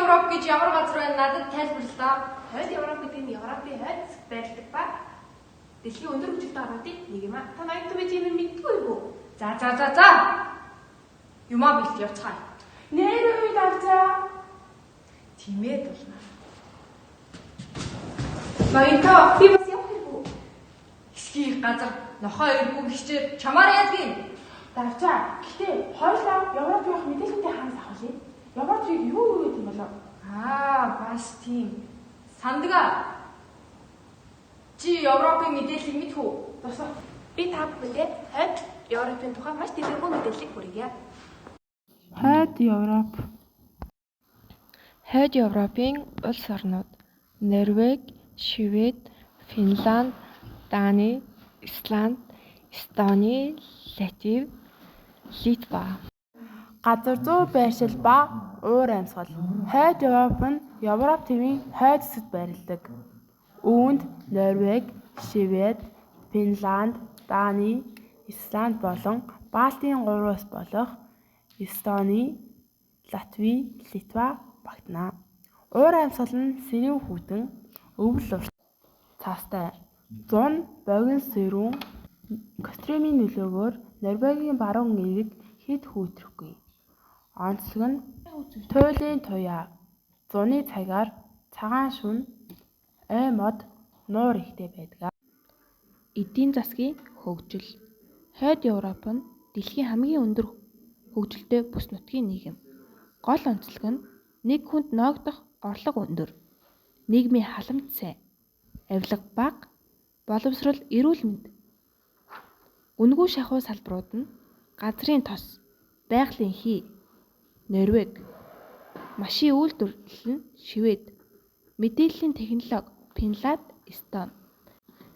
Европ гэж ямар газар байна надад тайлбарлаа. Хойд Европ гэдэг нь Европын хойд хэсэгт байдаг ба дэлхийн өндөр хөгжилтэй орнуудын нэг юм аа. Та ноён төв тийм юм мэдгүй юу? За. Юмаа бэлт явцгаая. Нэр үед авчаа. Тимээ дулна. Ноёнтой би бас явах хэрэггүй. Эсхий газар нохоо иргүй гिचээр чамаар яадгийн. Давчаа. Гэтэ хоёулаа Европ явах мэдээлэлтэй хаанаас авах вэ? Европ чиг юу гэдэг юм болоо? Бас тийм. Сандгаа. Чи Европын мэдээллийг мэдэх үү? Тусах. Би та бүхэндээ хойд Европын тухай маш дэлгэрэнгүй мэдээллийг хүргье. Хойд Европын улс орнууд: Норвеги, Швед, Финланд, Дани, Исланд, Эстони, Латви, Литва. Газар зүй байршил ба уур амьсгал. Хойд Европ нь Европ тивийн хойд хэсэгт байрладаг. Үүнд Норвеги, Швед, Финланд, Дани, Исланд болон Балтийн 3 улс болох Эстони, Латви, Литва багтана. Уур амьсгал нь сэрүүн хүйтэн, өвөл урт, цаастай. Зун, богино сэрүүн, костромын нөлөөгөөр Норвегийн баруун эрэг хэд хүйтрэхгүй. Онцлог нь туйлын туяа, зуны цагаар цагаан шөнө, ой мод, нуур ихтэй байдаг. Эдийн засгийн хөгжил. Хойд Европ нь дэлхийн хамгийн өндөр хөгжилтэй бүс нутгийн нийгэм. Гол онцлог нь нэг хүнд ноогдох орлого өндөр, нийгмийн халамж сайн, авилга бага, боловсрол эрүүл мэнд. Үнэгүй шахуу салбарууд нь газрын тос, байгалийн хий, Норвеги, машин үйлдвэрлэл нь Швед, мэдээллийн технологи Финланд, Эстони,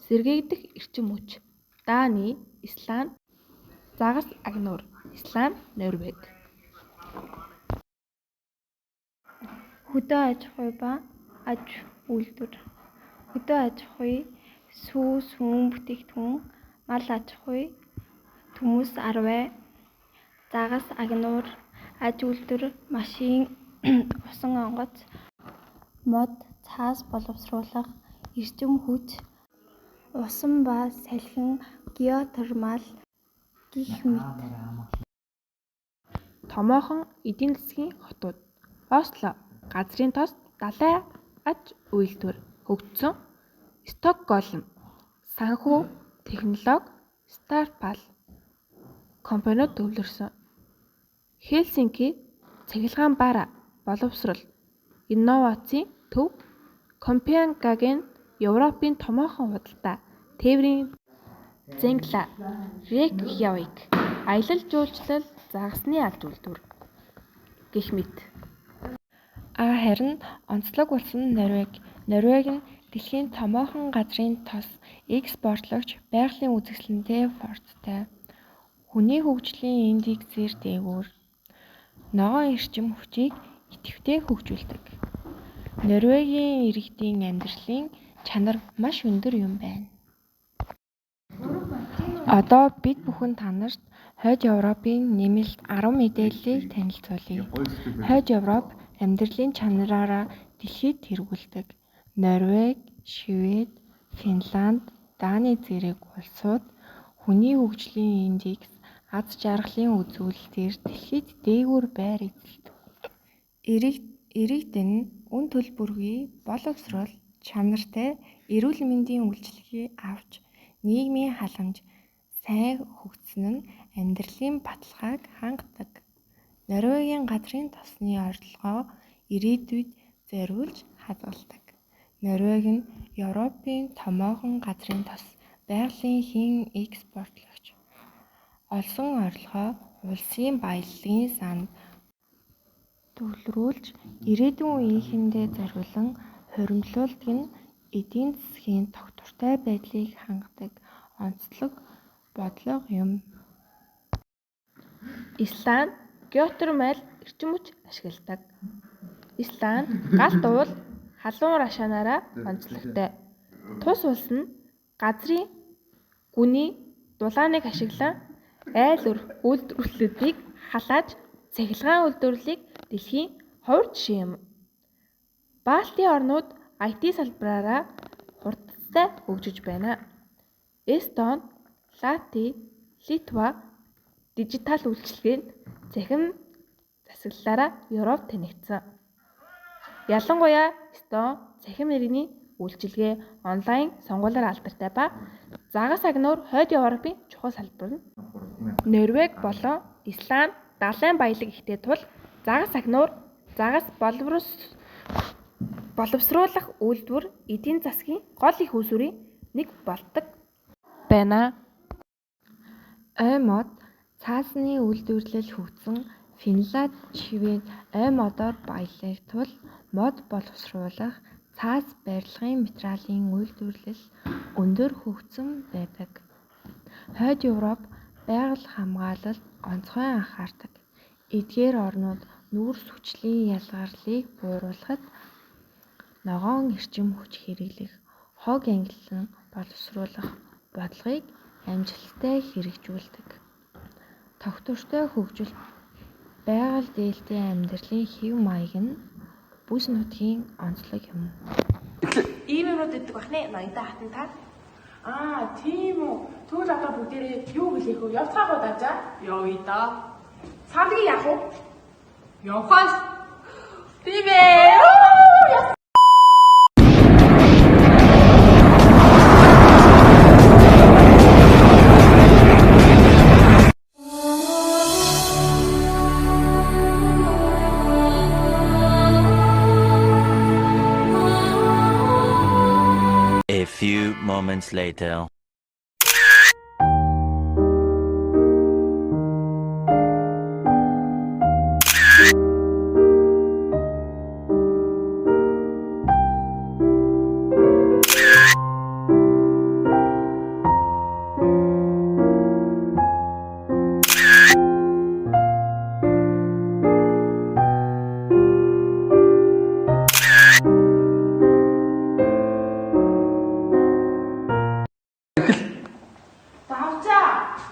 сэргээгдэх эрчим хүч Дани, Исланд, загас агнуур Исланд, Норвеги. Хөдөө аж ахуй ба аж үйлдвэр. Хөдөө аж ахуй, сүүн бүтээгдэхүүн, мал аж ахуй, төмөс арвай, загас агнуур, аж үйлдвэр, машин, усан онгоц, мод, цаас боловсруулах, эрчим хүч, усан ба салхин, геотермал гэх мэт. Томоохон эдийн засгийн хотууд: Осло, газрын тос, далайн аж үйлдвэр хөгжсөн. Стокгольм, санхүү, технологи, стартап компаниуд төвлөрсөн. Хельсинки, цахилгаан бара, боловсрол, инновацийн төв. Копенгаген, Европын томоохон худалдаа, тээврийн Зангла, Рейкьявик, аялал жуулчлал, загасны аж үйлдвэр гэх мэт. Харин онцлог болсон Норвеги. Норвеги нь дэлхийн томоохон газрын тос экспортлогч, байгалийн үзэсгэлэнтэй порттой, хүний хөгжлийн индексээр дээгүүр, ногоон эрчим хүчийг идэвхтэй хөгжүүлдэг. Норвегийн иргэдийн амьдралын чанар маш өндөр юм байна. Одоо бид бүхэн та нарт Хойд Европын нэмэлт 10 мэдээллийг танилцуулъя. Хойд Европ амьдралын чанараараа дэлхийд тэргүүлдэг. Норвеги, Швед, Финланд, Дани зэрэг улсууд хүний хөгжлийн индекс, аз жаргалын үзүүлэлтээр дэлхийд дээгүүр байр эзэлдэг. Иргэд нь үн төлбөргүй, боловсрол, чанартай, эрүүл мэндийн үйлчилгээ авч, нийгмийн халамж сайн хөгжсөн нь амьдралын баталгааг хангадаг. Норвегийн газрын тосны орлогоо ирээдүйд зориулж хадгалдаг. Норвеги нь Европын томоохон газрын тос, байгалийн хэн экспортлогч. Олсон орлогоо улсын баялагын санд төвлөрүүлж, ирээдүйн үеийнхэндээ зориулан хуримтлуулдаг нь эдийн засгийн тогтвортой байдлыг хангадаг онцлог бодлого юм. Исланд геотермал эрчим хүч ашигладаг. Исланд галт уул халуун рашаанаараа онцлогтой. Тус улс нь газрын гүний дулааныг ашиглан айл үйлдвэрлэлүүдийг халааж, цахилгаан үйлдвэрлэлийг дэлхийн ховор жишээ юм. Балтийн орнууд IT салбараараа хурдтай хөгжиж байна. Эстони, Латви, Литва дижитал үйлчилгээнд цахим засаглалаараа Европ танигдсан. Ялангуяа Эстони цахим иргэний үйлчилгээ онлайн сонгуулиар алдартай ба загас агнуур хойд Европын чухал салбар нь. Норвеги болон Исланд далайн баялаг ихтэй тул загас агнуур загас боловсруулах үйлдвэр эдийн засгийн гол их үүсвэрийн нэг болдог байна. Ой мод цаасны үйлдвэрлэл хөгжсөн Финланд, Швед ой модоор баялаг тул мод боловсруулах цаас барилгын материалын үйлдвэрлэл өндөр хөгжсөн байдаг. Хойд Европ байгаль хамгаалалд онцгой анхаардаг. Эдгээр орнууд нүүрс хүчлийн ялгарлыг бууруулахад ногоон эрчим хүч хэрэглэх, хог ангиллан боловсруулах бодлогыг амжилттай хэрэгжүүлдэг. Тогтвортой хөгжил байгаль дээлтэй амьдралын хэв маяг нь бүс нутгийн онцлог юм. Ийм юмнууд өгдөг бахны ноёнтой хатан та. Тийм үү. Тэгвэл одоо бүгдээрээ юу хэлэх вэ? Явцгаах уу даажаа? Явъя да. Цаадгийн яах вэ? Явхаас. Тийм ээ. A few moments later.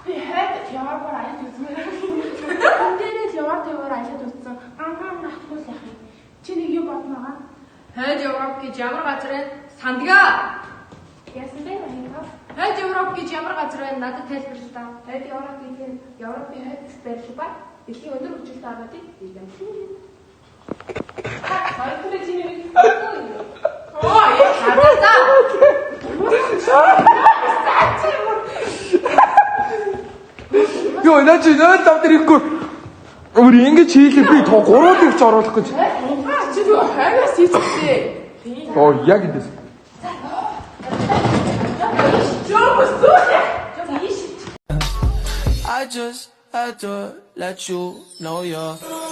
Би хэд Европоор аялж үзмээр байна. Дээрээс Европоор аялж үзсэн. Анхаа нахтгүй яах вэ? Чи нэг юу бодно аа? Хойд Европ гэж ямар газар вэ? Сандгаа. Яасан бэ наяа? Хойд Европ гэж ямар газар вэ? Надад тайлбарлаа да. Хойд Европ гэх нь Европын хойд засаг байрлал ба дэлхийн өндөр хөгжилтэй орнуудыг нийлүүлдэг. Хоёрын чинь Йоо, наа чи нөө давтар ихгүй. Өөр ингэж хийлээ би тоо гурвуулыг ч оруулах гэж. Чи юу хайгаас хийчихээ. Оо, яг энэ. I just had to let you know you're